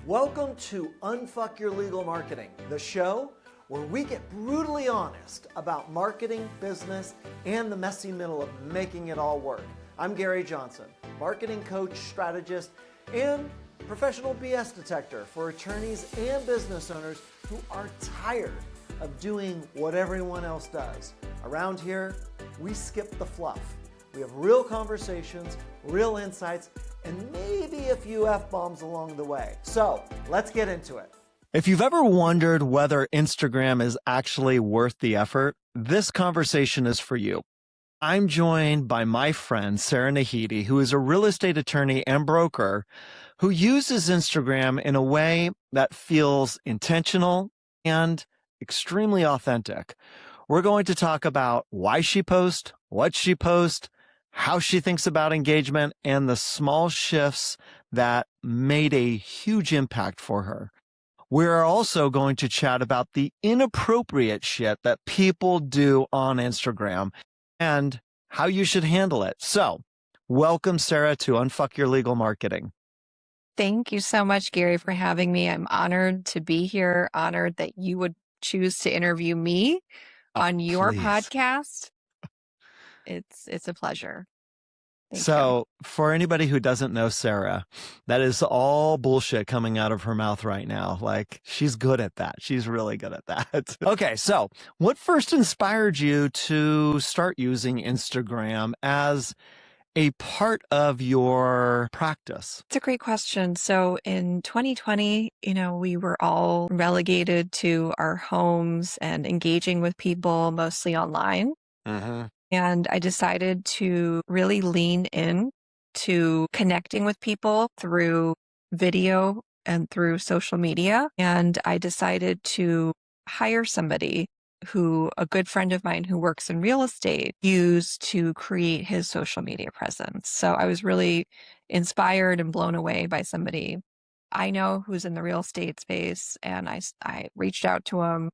Welcome to Unfuck Your Legal Marketing, the show where we get brutally honest about marketing, business, and the messy middle of making it all work. I'm Gary Johnson, marketing coach, strategist, and professional BS detector for attorneys and business owners who are tired of doing what everyone else does. Around here, we skip the fluff. We have real conversations, real insights, and maybe a few F-bombs along the way. So let's get into it. If you've ever wondered whether Instagram is actually worth the effort, this conversation is for you. I'm joined by my friend, Sara Naheedy, who is a real estate attorney and broker who uses Instagram in a way that feels intentional and extremely authentic. We're going to talk about why she posts, what she posts, how she thinks about engagement, and the small shifts that made a huge impact for her. We're also going to chat about the inappropriate shit that people do on Instagram and how you should handle it. So, welcome, Sara, to Unfuck Your Legal Marketing. Thank you so much, Gary, for having me. I'm honored to be here, honored that you would choose to interview me on your podcast. It's a pleasure. Thank you. For anybody who doesn't know Sara, that is all bullshit coming out of her mouth right now. Like, she's good at that. She's really good at that. Okay, so what first inspired you to start using Instagram as a part of your practice? It's a great question. So in 2020, we were all relegated to our homes and engaging with people mostly online. And I decided to really lean in to connecting with people through video and through social media. And I decided to hire somebody who a good friend of mine who works in real estate used to create his social media presence. So I was really inspired and blown away by somebody I know who's in the real estate space. And I reached out to him.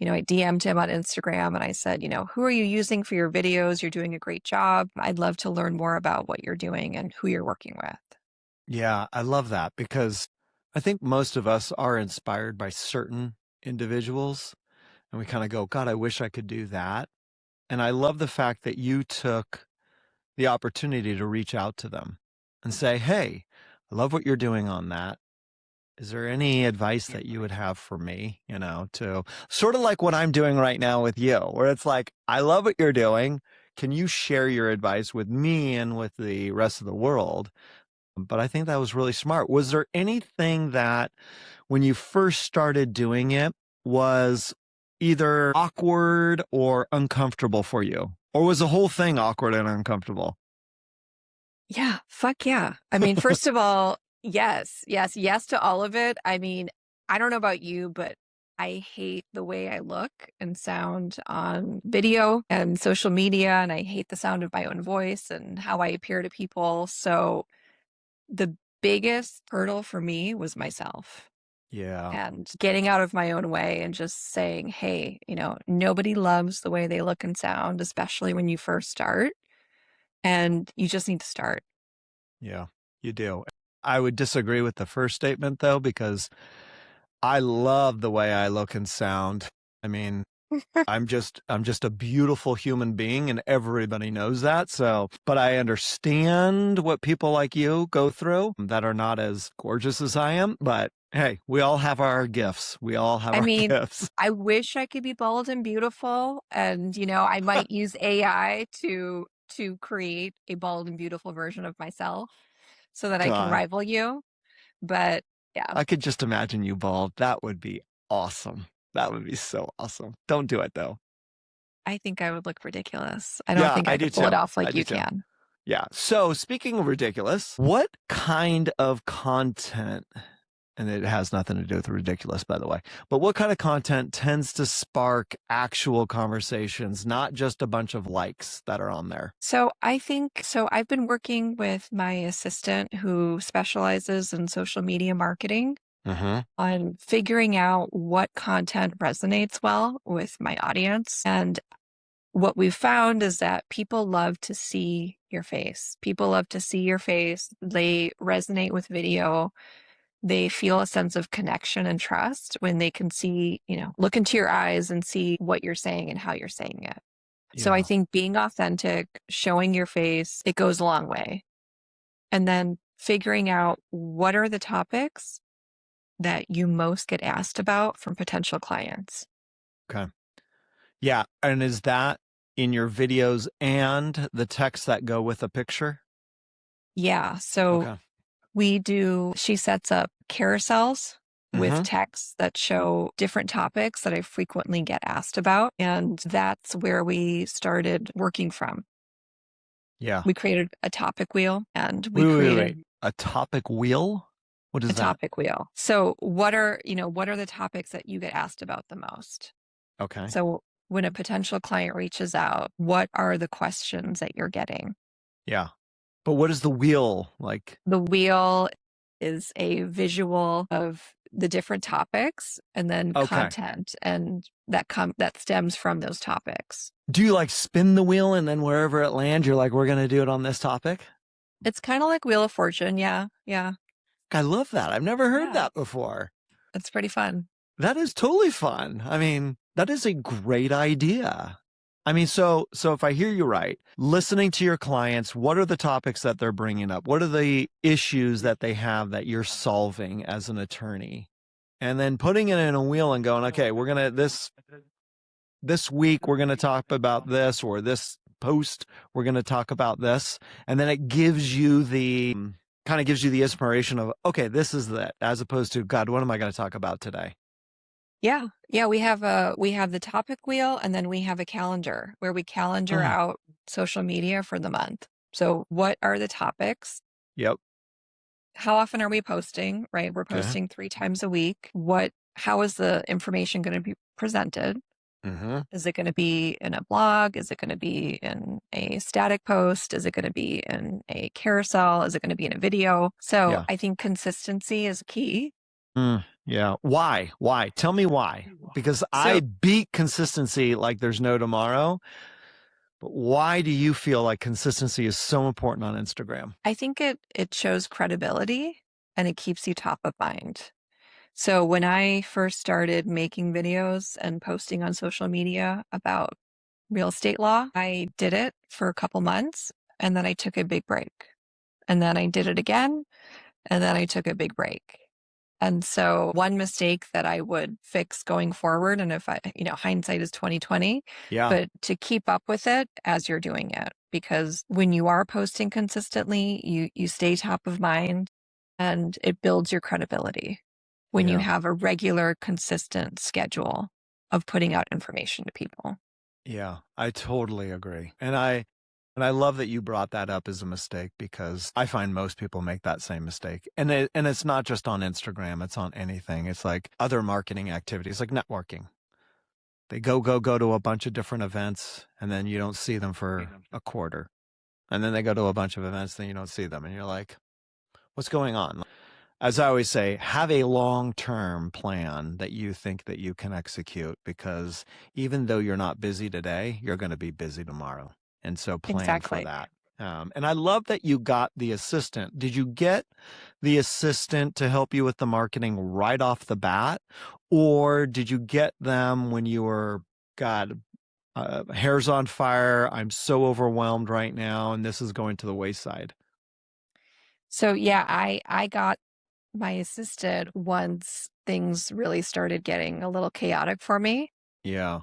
I DM'd him on Instagram and I said, who are you using for your videos? You're doing a great job. I'd love to learn more about what you're doing and who you're working with. Yeah, I love that because I think most of us are inspired by certain individuals and we kind of go, God, I wish I could do that. And I love the fact that you took the opportunity to reach out to them and say, hey, I love what you're doing on that. Is there any advice that you would have for me, to sort of like what I'm doing right now with you, where it's like, I love what you're doing. Can you share your advice with me and with the rest of the world? But I think that was really smart. Was there anything that when you first started doing it was either awkward or uncomfortable for you? Or was the whole thing awkward and uncomfortable? Yeah, fuck yeah. I mean, first of all, yes to all of it. I mean, I don't know about you, but I hate the way I look and sound on video and social media, and I hate the sound of my own voice and how I appear to people. So the biggest hurdle for me was myself. Yeah. And getting out of my own way and just saying, hey, nobody loves the way they look and sound, especially when you first start. And you just need to start. Yeah, you do. I would disagree with the first statement, though, because I love the way I look and sound. I mean, I'm just a beautiful human being, and everybody knows that. So, but I understand what people like you go through that are not as gorgeous as I am. But hey, we all have our gifts. We all have our gifts. I wish I could be bold and beautiful, and I might use AI to create a bold and beautiful version of myself so that I can rival you. But yeah. I could just imagine you bald. That would be awesome. That would be so awesome. Don't do it though. I think I would look ridiculous. I don't think I could pull it off like you can. Yeah. So speaking of ridiculous, what kind of content, and it has nothing to do with ridiculous, by the way, but what kind of content tends to spark actual conversations, not just a bunch of likes that are on there? So I've been working with my assistant who specializes in social media marketing on figuring out what content resonates well with my audience. And what we've found is that people love to see your face. People love to see your face. They resonate with video. they feel a sense of connection and trust when they can see, look into your eyes and see what you're saying and how you're saying it. So I think being authentic, showing your face, it goes a long way. And then figuring out what are the topics that you most get asked about from potential clients. Okay. Yeah. And is that in your videos and the text that go with a picture? Yeah. So she sets up carousels with texts that show different topics that I frequently get asked about. And that's where we started working from. Yeah. We created a topic wheel and we created a topic wheel. What is that? A topic wheel. So what are the topics that you get asked about the most? Okay. So when a potential client reaches out, what are the questions that you're getting? Yeah. But what is the wheel like? The wheel is a visual of the different topics and then content and that stems from those topics. Do you like spin the wheel and then wherever it lands, you're like, we're going to do it on this topic? It's kind of like Wheel of Fortune. Yeah. Yeah. I love that. I've never heard that before. It's pretty fun. That is totally fun. I mean, that is a great idea. I mean, so if I hear you right, listening to your clients, what are the topics that they're bringing up? What are the issues that they have that you're solving as an attorney? And then putting it in a wheel and going, okay, we're going to, this week, we're going to talk about this, or this post, we're going to talk about this. And then it gives you the inspiration of, okay, this is that, as opposed to, God, what am I going to talk about today? Yeah. Yeah. We have the topic wheel, and then we have a calendar where we calendar out social media for the month. So what are the topics? Yep. How often are we posting, right? We're posting 3 times a week. How is the information going to be presented? Is it going to be in a blog? Is it going to be in a static post? Is it going to be in a carousel? Is it going to be in a video? So I think consistency is key. Yeah. Why? Tell me why. Because I beat consistency like there's no tomorrow. But why do you feel like consistency is so important on Instagram? I think it shows credibility and it keeps you top of mind. So when I first started making videos and posting on social media about real estate law, I did it for a couple months and then I took a big break. And then I did it again and then I took a big break. And so one mistake that I would fix going forward, and if hindsight is 2020, but to keep up with it as you're doing it, because when you are posting consistently, you stay top of mind and it builds your credibility when you have a regular, consistent schedule of putting out information to people. Yeah, I totally agree. And I love that you brought that up as a mistake, because I find most people make that same mistake. And it's not just on Instagram, it's on anything. It's like other marketing activities, like networking. They go to a bunch of different events and then you don't see them for a quarter. And then they go to a bunch of events, then you don't see them. And you're like, what's going on? As I always say, have a long-term plan that you think that you can execute, because even though you're not busy today, you're going to be busy tomorrow. And so plan for that. And I love that you got the assistant. Did you get the assistant to help you with the marketing right off the bat? Or did you get them when you were, hair's on fire, I'm so overwhelmed right now, and this is going to the wayside? So yeah, I got my assistant once things really started getting a little chaotic for me. Yeah.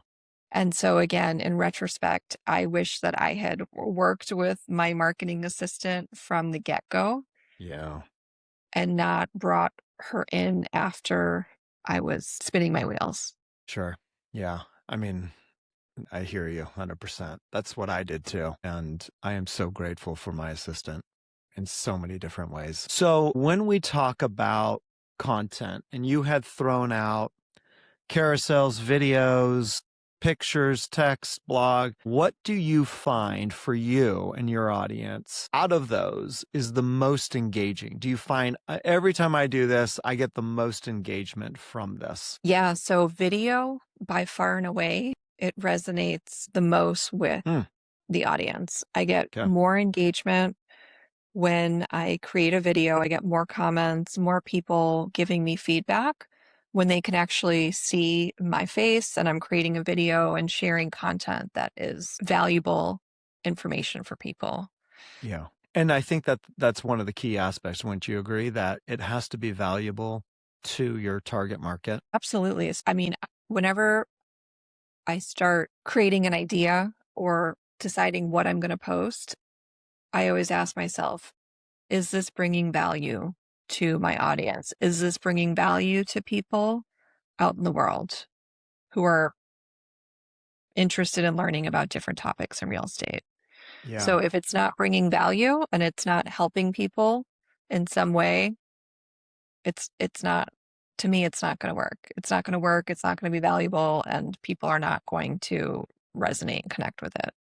And so again, in retrospect, I wish that I had worked with my marketing assistant from the get-go. Yeah. And not brought her in after I was spinning my wheels. Sure. Yeah. I mean, I hear you 100%. That's what I did too. And I am so grateful for my assistant in so many different ways. So when we talk about content, and you had thrown out carousels, videos, pictures, text, blog, what do you find for you and your audience out of those is the most engaging? Do you find every time I do this, I get the most engagement from this? Yeah. So video, by far and away, it resonates the most with the audience. I get more engagement when I create a video, I get more comments, more people giving me feedback when they can actually see my face and I'm creating a video and sharing content that is valuable information for people. Yeah. And I think that that's one of the key aspects. Wouldn't you agree that it has to be valuable to your target market? Absolutely. I mean, whenever I start creating an idea or deciding what I'm going to post, I always ask myself, is this bringing value to my audience? Is this bringing value to people out in the world who are interested in learning about different topics in real estate? Yeah. So if it's not bringing value and it's not helping people in some way, it's not, to me, it's not going to work. It's not going to work. It's not going to be valuable, and people are not going to resonate and connect with it.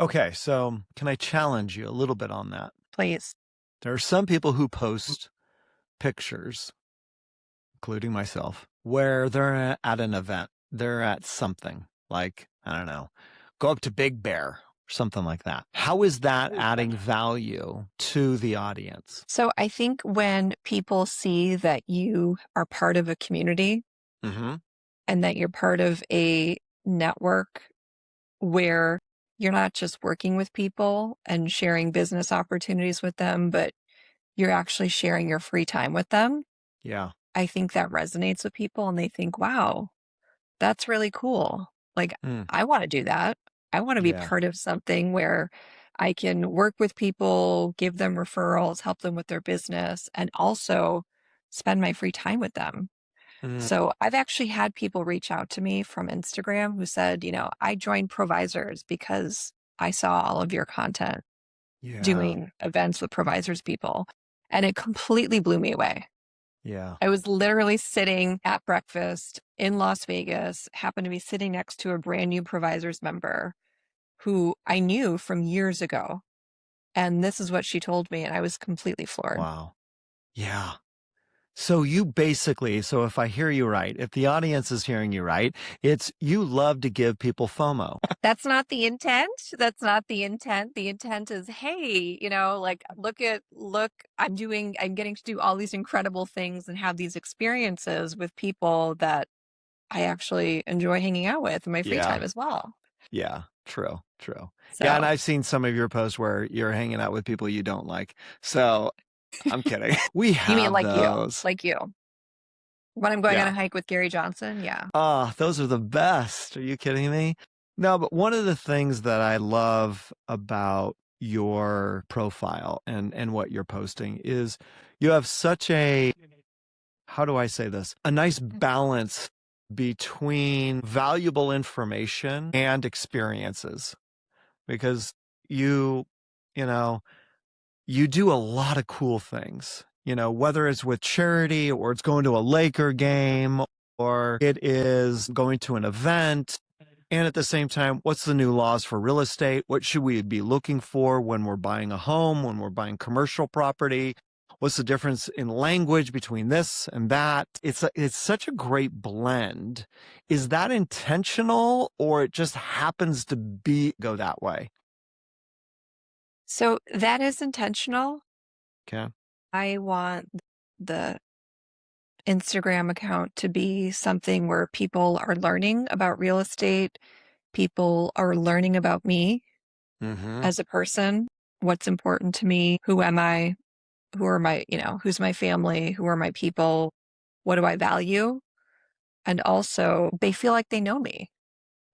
Okay. So can I challenge you a little bit on that? Please. There are some people who post pictures, including myself, where they're at an event. They're at something like, I don't know, go up to Big Bear or something like that. How is that adding value to the audience? So I think when people see that you are part of a community Mm-hmm. and that you're part of a network where you're not just working with people and sharing business opportunities with them, but you're actually sharing your free time with them. Yeah. I think that resonates with people and they think, wow, that's really cool. Like, Mm. I want to do that. I want to be Yeah. part of something where I can work with people, give them referrals, help them with their business, and also spend my free time with them. Mm. So I've actually had people reach out to me from Instagram who said, I joined Provisors because I saw all of your content Yeah. doing events with Provisors people. And it completely blew me away. Yeah. I was literally sitting at breakfast in Las Vegas, happened to be sitting next to a brand new Provisors member who I knew from years ago. And this is what she told me, and I was completely floored. Wow. Yeah. So you basically, so if I hear you right, if the audience is hearing you right, it's you love to give people FOMO. That's not the intent. That's not the intent. The intent is, hey, look, I'm getting to do all these incredible things and have these experiences with people that I actually enjoy hanging out with in my free Yeah. time as well. Yeah. True. True. Yeah. And So I've seen some of your posts where you're hanging out with people you don't like. So I'm kidding. We you mean have those. like you. When I'm going on Yeah. a hike with Gary Johnson, yeah. Ah, those are the best. Are you kidding me? No, but one of the things that I love about your profile and what you're posting is you have such a, how do I say this? A nice balance between valuable information and experiences because you, you know, you do a lot of cool things, whether it's with charity or it's going to a Laker game or it is going to an event. And at the same time, what's the new laws for real estate? What should we be looking for when we're buying a home, when we're buying commercial property? What's the difference in language between this and that? It's such a great blend. Is that intentional or it just happens to go that way? So that is intentional. Okay. I want the Instagram account to be something where people are learning about real estate. People are learning about me Mm-hmm. as a person, what's important to me, who am I, who are my, who's my family, who are my people, what do I value? And also, they feel like they know me,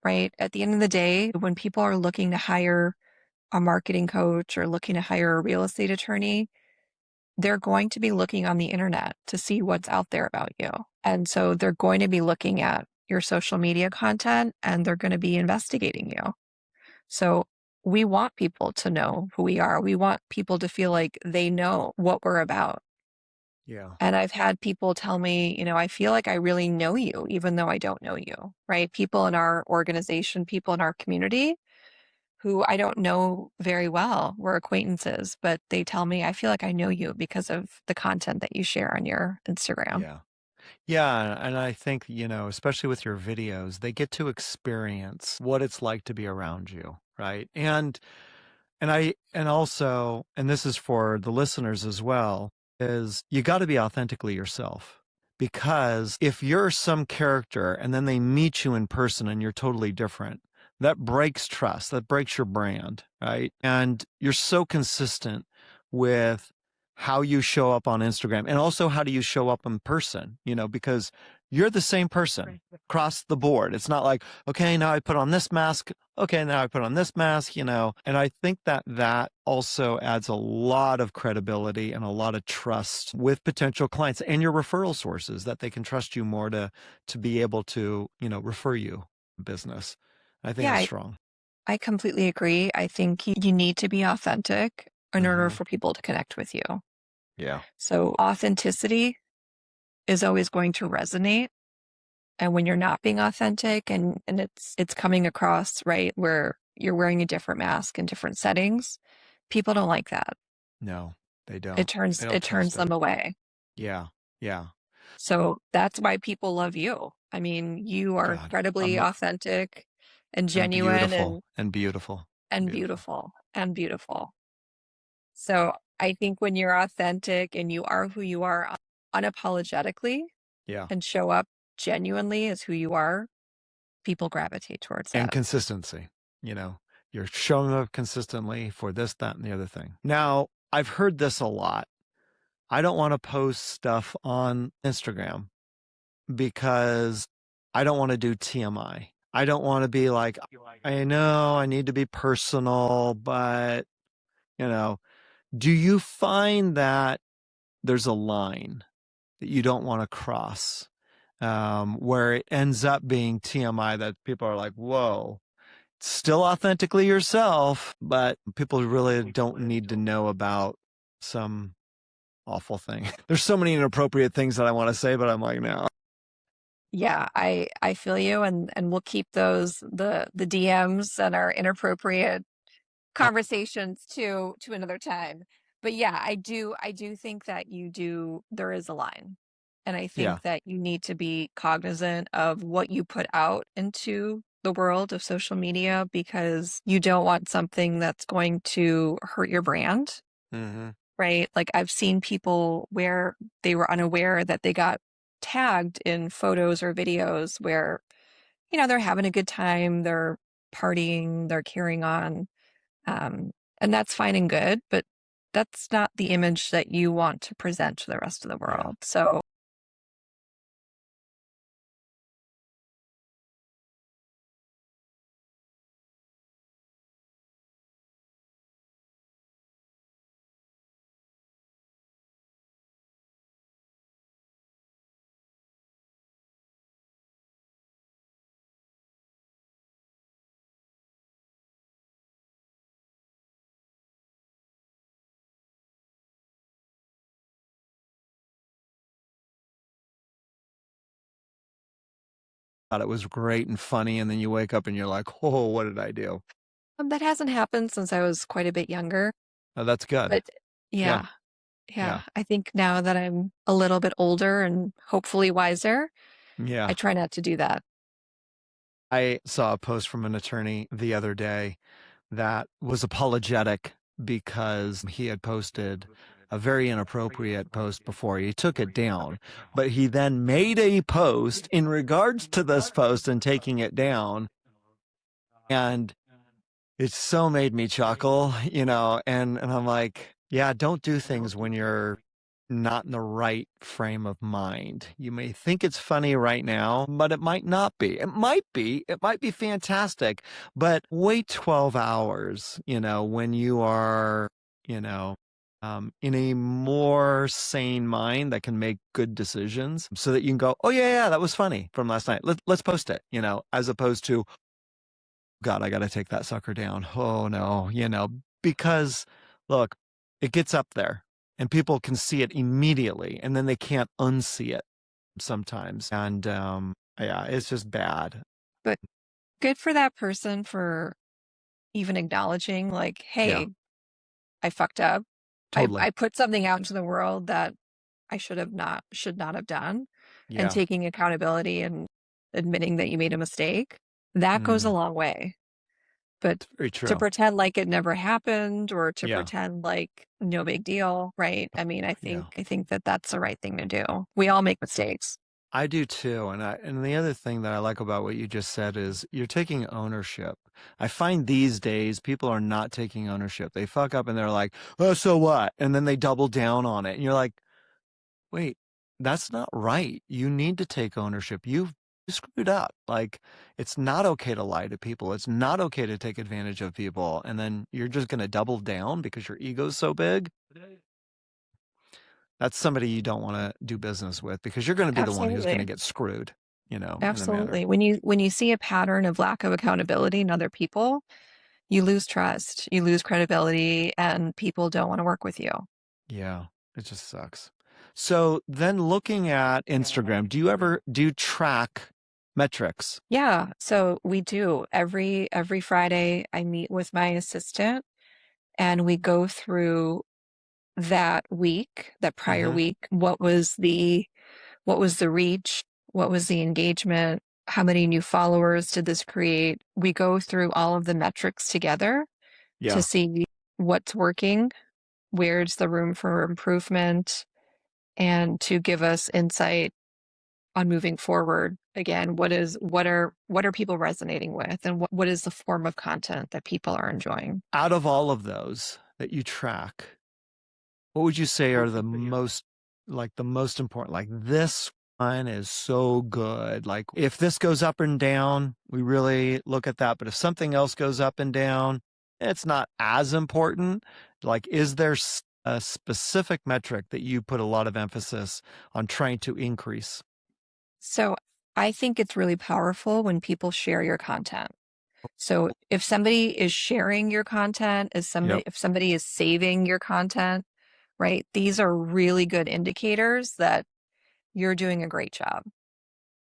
right? At the end of the day, when people are looking to hire a marketing coach or looking to hire a real estate attorney, they're going to be looking on the internet to see what's out there about you. And so they're going to be looking at your social media content and they're going to be investigating you. So we want people to know who we are. We want people to feel like they know what we're about. Yeah. And I've had people tell me, I feel like I really know you, even though I don't know you, right? People in our organization, people in our community who I don't know very well. We're acquaintances, but they tell me, I feel like I know you because of the content that you share on your Instagram. Yeah. Yeah. And I think, especially with your videos, they get to experience what it's like to be around you. Right. And And also, and this is for the listeners as well, is you got to be authentically yourself. Because if you're some character and then they meet you in person and you're totally different, that breaks trust, that breaks your brand, right? And you're so consistent with how you show up on Instagram and also how do you show up in person, because you're the same person across the board. It's not like, okay, now I put on this mask. Okay, now I put on this mask, and I think that also adds a lot of credibility and a lot of trust with potential clients and your referral sources, that they can trust you more to be able to, refer you business. I think Yeah, that's strong. I completely agree. I think you need to be authentic in order Mm-hmm. for people to connect with you. Yeah. So authenticity is always going to resonate. And when you're not being authentic and it's coming across, right, where you're wearing a different mask in different settings, people don't like that. No, they It don't. turns They don't it turns trust it. them away. Yeah. Yeah. So that's why people love you. I mean, you are God, incredibly authentic and and genuine beautiful and beautiful. and Beautiful. beautiful and beautiful. So I think when you're authentic and you are who you are unapologetically Yeah. and show up genuinely as who you are, people gravitate towards And that. consistency, you're showing up consistently for this, that, and the other thing. Now, I've heard this a lot. I don't want to post stuff on Instagram because I don't want to do TMI. I don't want to be like, I know I need to be personal, but, do you find that there's a line that you don't want to cross, where it ends up being TMI that people are like, whoa, still authentically yourself, but people really don't need to know about some awful thing. There's so many inappropriate things that I want to say, but I'm like, no. Yeah, I feel you, and we'll keep those the DMs and our inappropriate conversations to another time. But yeah, I do think that there is a line. And I Yeah. think that you need to be cognizant of what you put out into the world of social media, because you don't want something that's going to hurt your brand, Mm-hmm. right? Like I've seen people where they were unaware that they got tagged in photos or videos where, they're having a good time, they're partying, they're carrying on. And that's fine and good, but that's not the image that you want to present to the rest of the Yeah. world. So Thought it was great and funny, and then you wake up and you're like, oh, what did I do? that hasn't happened since I was quite a bit younger. Oh, that's good. But Yeah. yeah. I think now that I'm a little bit older and hopefully wiser, Yeah. I try not to do that. I saw a post from an attorney the other day that was apologetic because he had posted a very inappropriate post before. He took it down, but he then made a post in regards to this post and taking it down. And it so made me chuckle, and I'm like, yeah, don't do things when you're not in the right frame of mind. You may think it's funny right now, but it might not be. It might be fantastic, but wait 12 hours, when you are, in a more sane mind that can make good decisions, so that you can go, oh yeah, that was funny from last night. Let's post it, as opposed to, God, I got to take that sucker down. Oh no, because look, it gets up there and people can see it immediately and then they can't unsee it sometimes. And yeah, it's just bad. But good for that person for even acknowledging, like, Yeah, hey, I fucked up. totally. I put something out into the world that I should not have done, and Yeah. taking accountability and admitting that you made a mistake. That goes a Mm. long way. But Very true. to pretend like it never happened or to Yeah. pretend like no big deal, right? I mean, I Yeah. think that that's the right thing to do. We all make mistakes. I do too. And the other thing that I like about what you just said is you're taking ownership. I find these days people are not taking ownership. They fuck up and they're like, "Oh, so what?" And then they double down on it. And you're like, "Wait, that's not right. You need to take ownership. You screwed up. Like, it's not okay to lie to people. It's not okay to take advantage of people. And then you're just going to double down because your ego's so big." That's somebody you don't want to do business with because you're going to be the one who's going to Absolutely. get screwed, in a matter. Absolutely. When you see a pattern of lack of accountability in other people, you lose trust, you lose credibility, and people don't want to work with you. Yeah, it just sucks. So then looking at Instagram, do you track metrics? Yeah, so we do. Every Friday I meet with my assistant and we go through that week, that prior Mm-hmm. week, what was the reach, what was the engagement, how many new followers did this create? We go through all of the metrics together to Yeah. see what's working, where's the room for improvement, and to give us insight on moving forward. Again, what are people resonating with, and what is the form of content that people are enjoying? Out of all of those that you track, what would you say are the most important? Like, this one is so good. Like, if this goes up and down, we really look at that. But if something else goes up and down, it's not as important. Like, is there a specific metric that you put a lot of emphasis on trying to increase? So I think it's really powerful when people share your content. So if somebody is sharing your content, Yep. if somebody is saving your content, right? These are really good indicators that you're doing a great job.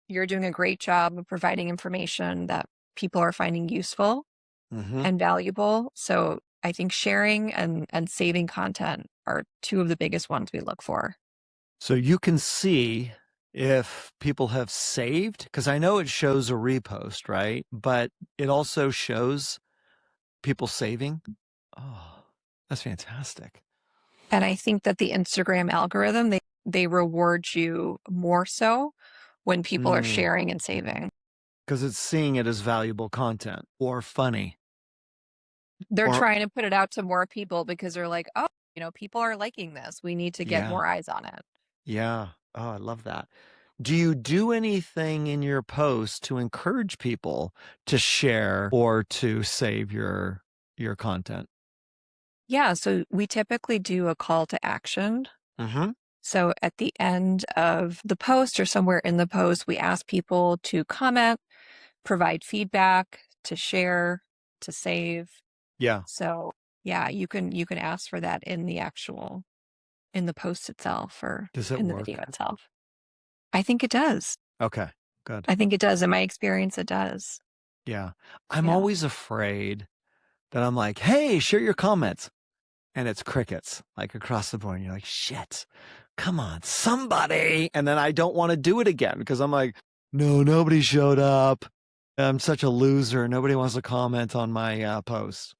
You're doing a great job of providing information that people are finding useful Mm-hmm. and valuable. So I think sharing and saving content are two of the biggest ones we look for. So you can see if people have saved, because I know it shows a repost, right? But it also shows people saving. Oh, that's fantastic. And I think that the Instagram algorithm, they reward you more so when people are sharing and saving. Because it's seeing it as valuable content or funny. They're Or, trying to put it out to more people because they're like, oh, people are liking this. We need to get yeah, more eyes on it. yeah. Oh, I love that. Do you do anything in your post to encourage people to share or to save your content? Yeah, so we typically do a call to action. Mm-hmm. So at the end of the post or somewhere in the post, we ask people to comment, provide feedback, to share, to save. Yeah. So yeah, you can ask for that in the post itself or Does it in the video work? itself. I think it does. Okay, good. I think it does. In my experience, it does. Yeah. I'm Yeah. always afraid that I'm like, hey, share your comments. And it's crickets, like across the board. And you're like, shit, come on, somebody. And then I don't want to do it again because I'm like, no, nobody showed up. I'm such a loser. Nobody wants to comment on my post.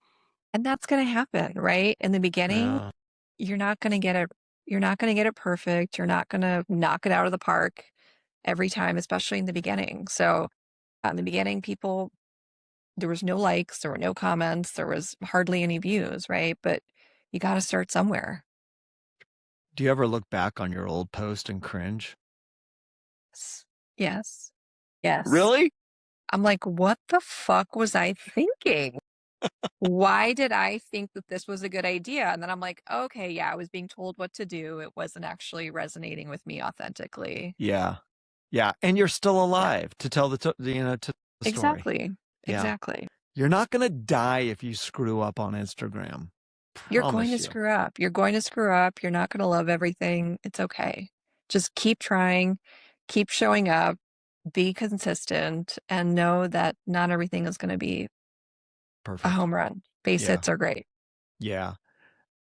And that's going to happen, right? In the beginning, Yeah. you're not going to get it. You're not going to get it perfect. You're not going to knock it out of the park every time, especially in the beginning. So in the beginning, there was no likes, there were no comments, there was hardly any views, right? But you got to start somewhere. Do you ever look back on your old post and cringe? Yes. Yes. Really? I'm like, what the fuck was I thinking? Why did I think that this was a good idea? And then I'm like, okay, yeah, I was being told what to do. It wasn't actually resonating with me authentically. Yeah. Yeah. And you're still Yeah, alive to tell to the story. exactly. Yeah. Exactly. You're not going to die if you screw up on Instagram. You're going to Promise you. screw up. You're going to screw up. You're not going to love everything. It's okay. Just keep trying, keep showing up, be consistent, and know that not everything is going to be a Perfect. home run. Base Yeah. hits are great. Yeah.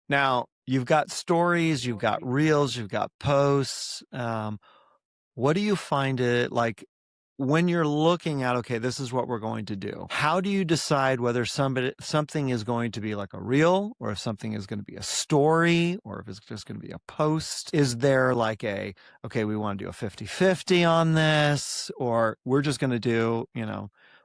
Now, you've got stories, you've got reels, you've got posts. What do you find it like? when you're looking at, okay, this is what we're going to do, how do you decide whether something is going to be like a reel, or if something is going to be a story, or if it's just going to be a post? Is there like okay, we want to do a 50-50 on this, or we're just going to do,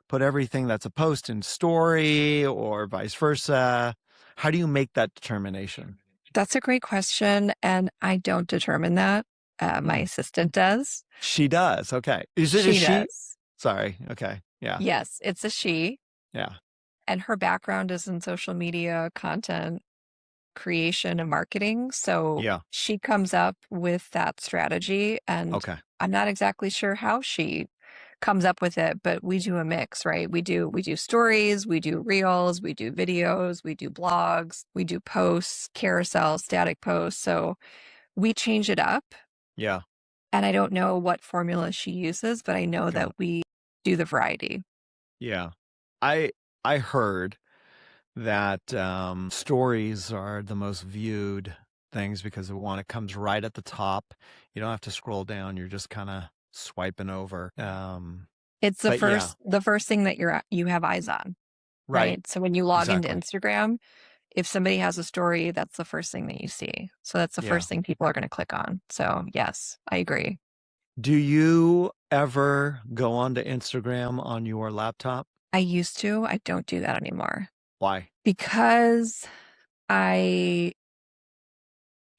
put everything that's a post in story, or vice versa? How do you make that determination? That's a great question, and I don't determine that. My assistant does. She does. Okay. Is it a She she? does. Sorry. Okay. Yeah. Yes, it's a she. Yeah. And her background is in social media content creation and marketing. So Yeah. she comes up with that strategy, and Okay. I'm not exactly sure how she comes up with it, but we do a mix, right? We do stories, we do reels, we do videos, we do blogs, we do posts, carousel, static posts. So we change it up. Yeah. And I don't know what formula she uses, but I know Okay. that we do the variety. Yeah. I heard that stories are the most viewed things because it comes right at the top. You don't have to scroll down. You're just kind of swiping over. It's the But yeah, first thing that you have eyes on, right. right? So when you log into Exactly. Instagram, if somebody has a story, that's the first thing that you see. So that's the Yeah. first thing people are going to click on. So yes, I agree. Do you ever go onto Instagram on your laptop? I used to. I don't do that anymore Why? because I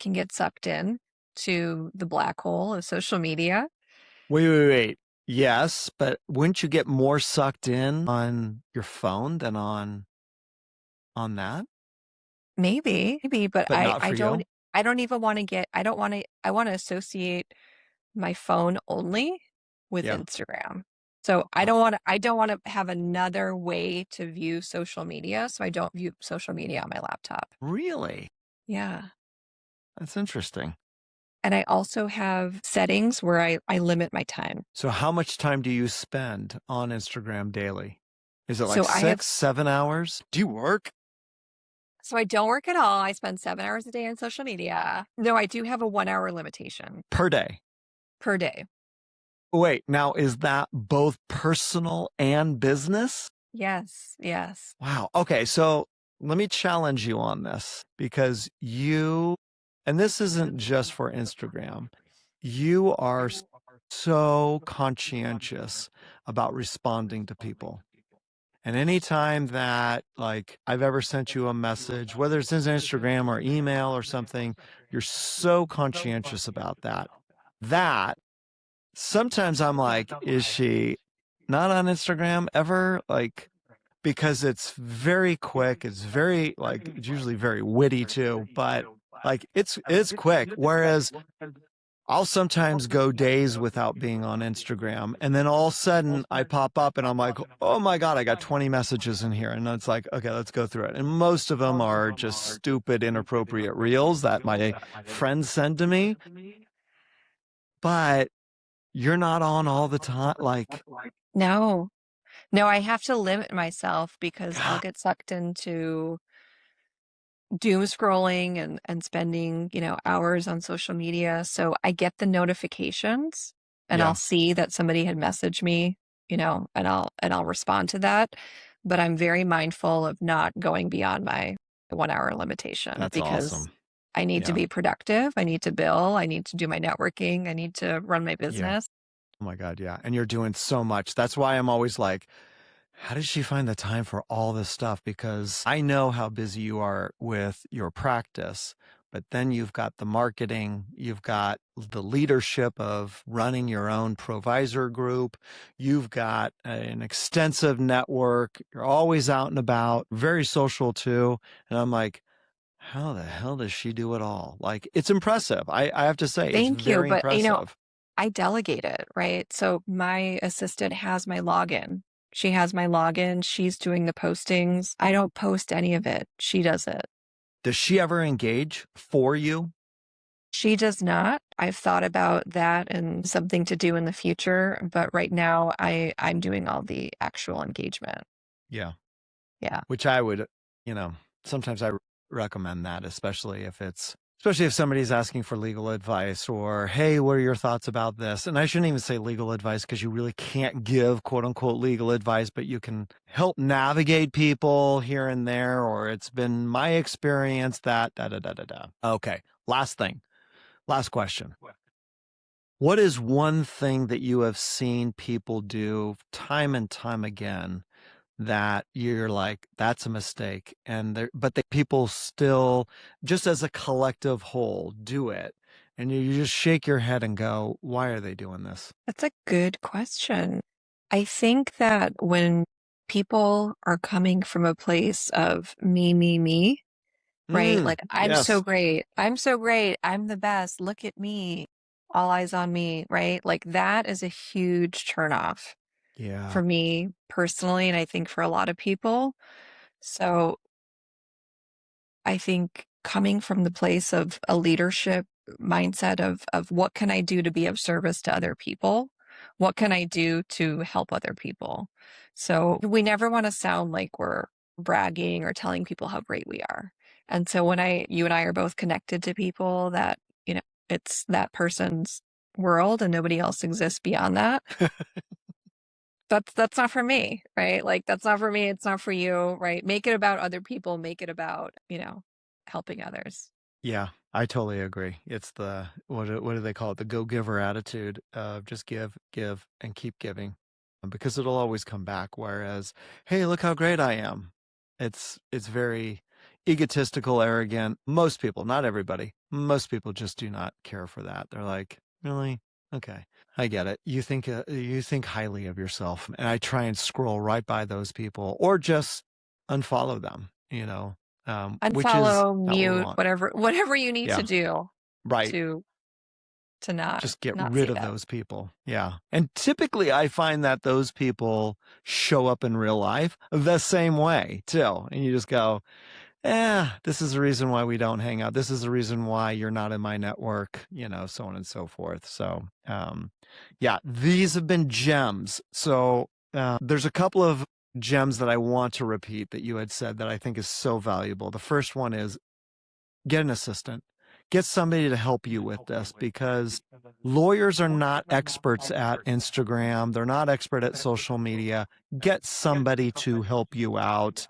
can get sucked in to the black hole of social media. Wait. Yes, but wouldn't you get more sucked in on your phone than on that? Maybe, but But not for you? I don't even want to I want to associate my phone only with Yeah. Instagram. So I don't want to have another way to view social media. So I don't view social media on my laptop. Really? Yeah. That's interesting. And I also have settings where I limit my time. So how much time do you spend on Instagram daily? Is it like So I have 6-7 hours? Do you work? So I don't work at all. I spend 7 hours a day on social media. No, I do have a 1 hour limitation Per day? per day. Wait, now is that both personal and business? Yes. Yes. Wow. Okay, so let me challenge you on this because and this isn't just for Instagram, you are so conscientious about responding to people. And anytime that like I've ever sent you a message, whether it's in Instagram or email or something, you're so conscientious about that sometimes I'm like, is she not on Instagram ever? Like, because it's very quick. It's very like, it's usually very witty too, but like it's quick. Whereas I'll sometimes go days without being on Instagram. And then all of a sudden I pop up and I'm like, oh my God, I got 20 messages in here. And it's like, okay, let's go through it. And most of them are just stupid, inappropriate reels that my friends send to me. But you're not on all the time. Like, No, I have to limit myself because I'll God, get sucked into doom scrolling and spending, hours on social media. So I get the notifications and I'll yeah, see that somebody had messaged me, and I'll respond to that. But I'm very mindful of not going beyond my 1 hour limitation that's because awesome. I need to Yeah. be productive. I need to bill. I need to do my networking. I need to run my Yeah. business. Oh my God. Yeah. And you're doing so much. That's why I'm always like, how does she find the time for all this stuff? Because I know how busy you are with your practice, but then you've got the marketing, you've got the leadership of running your own provisor group, you've got an extensive network, you're always out and about, very social too. And I'm like, how the hell does she do it all? Like, it's impressive. I have to say, it's Thank you. very But, impressive. I delegate it, right? So my assistant has my login. She has my login. She's doing the postings. I don't post any of it. She does it. Does she ever engage for you? She does not. I've thought about that and something to do in the future, but right now I'm doing all the actual engagement. Yeah. Yeah. Which I would, sometimes I recommend that, especially if it's Especially if somebody's asking for legal advice or, hey, what are your thoughts about this? And I shouldn't even say legal advice because you really can't give quote unquote legal advice, but you can help navigate people here and there, or it's been my experience that da da da da da. Okay. Last thing. Last question. What is one thing that you have seen people do time and time again that you're like, that's a mistake, but the people still, just as a collective whole, do it, and you just shake your head and go, why are they doing this? That's a good question. I think that when people are coming from a place of me, right? Like, I'm so Yes. great. I'm so great. I'm the best. Look at me. All eyes on me, right? Like, that is a huge turnoff Yeah. for me personally, and I think for a lot of people. So I think coming from the place of a leadership mindset of what can I do to be of service to other people? What can I do to help other people? So we never want to sound like we're bragging or telling people how great we are. And so when you and I are both connected to people that, it's that person's world and nobody else exists beyond that, that's not for me, right? Like, that's not for me, it's not for you, right? Make it about other people, make it about, helping others. Yeah, I totally agree. It's the what do they call it? The go-giver attitude of just give, give, and keep giving, because it'll always come back. Whereas, hey, look how great I am. It's very egotistical, arrogant. Most people, not everybody, most people just do not care for that. They're like, really? Okay, I get it. You think highly of yourself, and I try and scroll right by those people or just unfollow them. Which is Unfollow, not what we mute, want. whatever you need to Yeah, do right. to Just get not rid see of that. those people. Yeah. And typically I find that those people show up in real life the same way too. And you just go, this is the reason why we don't hang out. This is the reason why you're not in my network, so on and so forth. So, yeah, these have been gems. So, there's a couple of gems that I want to repeat that you had said that I think is so valuable. The first one is get an assistant. Get somebody to help you with this, because lawyers are not experts at Instagram. They're not expert at social media. Get somebody to help you out.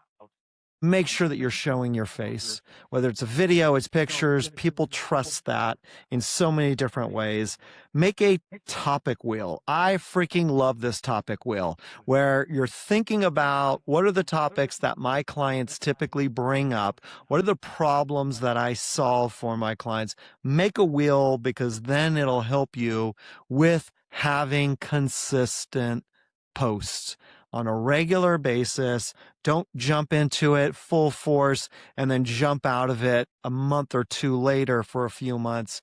Make sure that you're showing your face, whether it's a video, it's pictures. People trust that in so many different ways. Make a topic wheel. I freaking love this topic wheel where you're thinking about what are the topics that my clients typically bring up? What are the problems that I solve for my clients? Make a wheel, because then it'll help you with having consistent posts on a regular basis. Don't jump into it full force and then jump out of it a month or two later for a few months.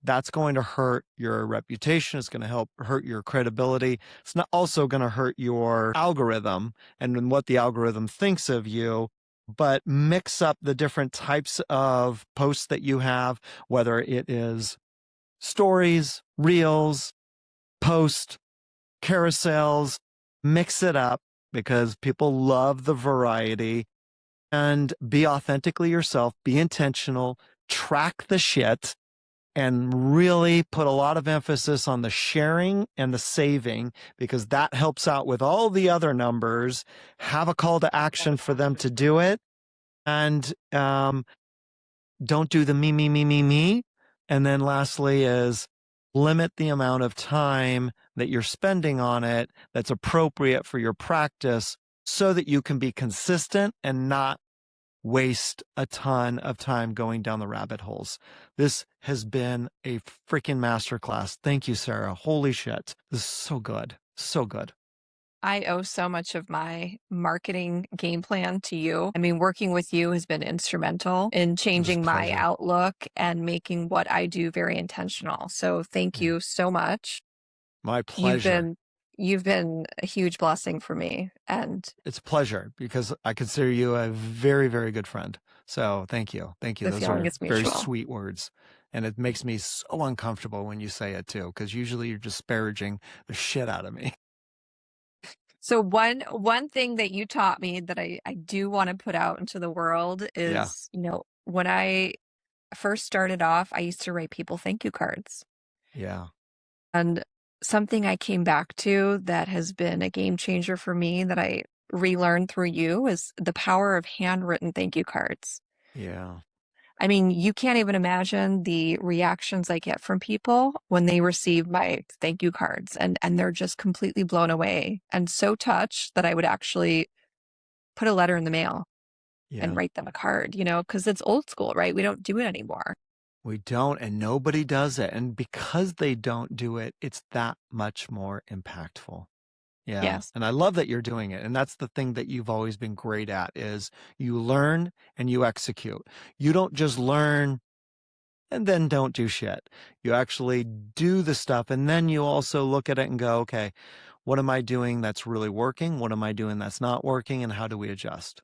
That's going to hurt your reputation. It's going to hurt your credibility. It's not also going to hurt your algorithm and what the algorithm thinks of you. But mix up the different types of posts that you have, whether it is stories, reels, post, carousels. Mix it up, because people love the variety. And be authentically yourself, be intentional, track the shit, and really put a lot of emphasis on the sharing and the saving, because that helps out with all the other numbers. Have a call to action for them to do it. And don't do the me. And then lastly is limit the amount of time that you're spending on it that's appropriate for your practice, so that you can be consistent and not waste a ton of time going down the rabbit holes. This has been a freaking masterclass. Thank you, Sara. Holy shit. This is so good. So good. I owe so much of my marketing game plan to you. I mean, working with you has been instrumental in It was a changing my pleasure. outlook and making what I do very intentional. So thank you so much. My You've pleasure. been you've been a huge blessing for me, and It's a pleasure, because I consider you a very, very good friend. So thank you. Thank you. the Those feeling are is very mutual. sweet words. And it makes me so uncomfortable when you say it too, because usually you're disparaging the shit out of me. So one thing that you taught me that I do want to put out into the world Yeah. is, when I first started off, I used to write people thank you cards. Yeah. And something I came back to that has been a game changer for me that I relearned through you is the power of handwritten thank you cards. Yeah. I mean, you can't even imagine the reactions I get from people when they receive my thank you cards, and they're just completely blown away and so touched that I would actually put a letter in the mail and Yeah. write them a card, because it's old school, right? We don't do it anymore. We don't, and nobody does it. And because they don't do it, it's that much more impactful. Yeah. Yes. And I love that you're doing it. And that's the thing that you've always been great at is you learn and you execute. You don't just learn and then don't do shit. You actually do the stuff. And then you also look at it and go, okay, what am I doing that's really working? What am I doing that's not working? And how do we adjust?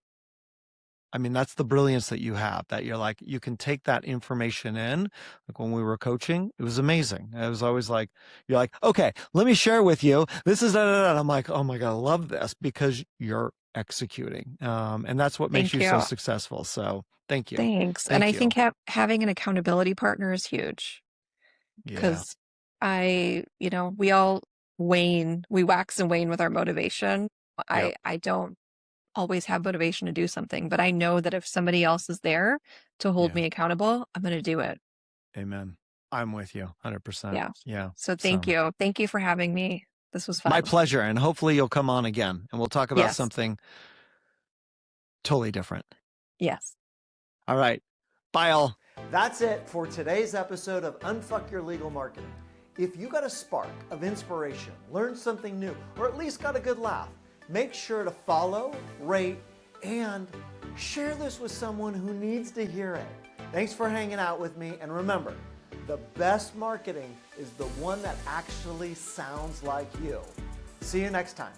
I mean, that's the brilliance that you have, that you're like, you can take that information in. Like when we were coaching, it was amazing. I was always like, you're like, okay, let me share with you. This is, and I'm like, oh my God, I love this because you're executing. And that's what makes Thank you so you. successful. So thank you. Thanks. And Thank I you. think having an accountability partner is huge Yeah. because we all we wax and wane with our motivation. Yep. I don't always have motivation to do something, but I know that if somebody else is there to hold Yeah. me accountable, I'm going to do it. Amen. I'm with you 100%. Yeah. Yeah. So thank you. Thank you for having me. This was fun. My pleasure. And hopefully you'll come on again and we'll talk about Yes. something totally different. Yes. All right. Bye all. That's it for today's episode of Unfuck Your Legal Marketing. If you got a spark of inspiration, learned something new, or at least got a good laugh, make sure to follow, rate, and share this with someone who needs to hear it. Thanks for hanging out with me, and remember, the best marketing is the one that actually sounds like you. See you next time.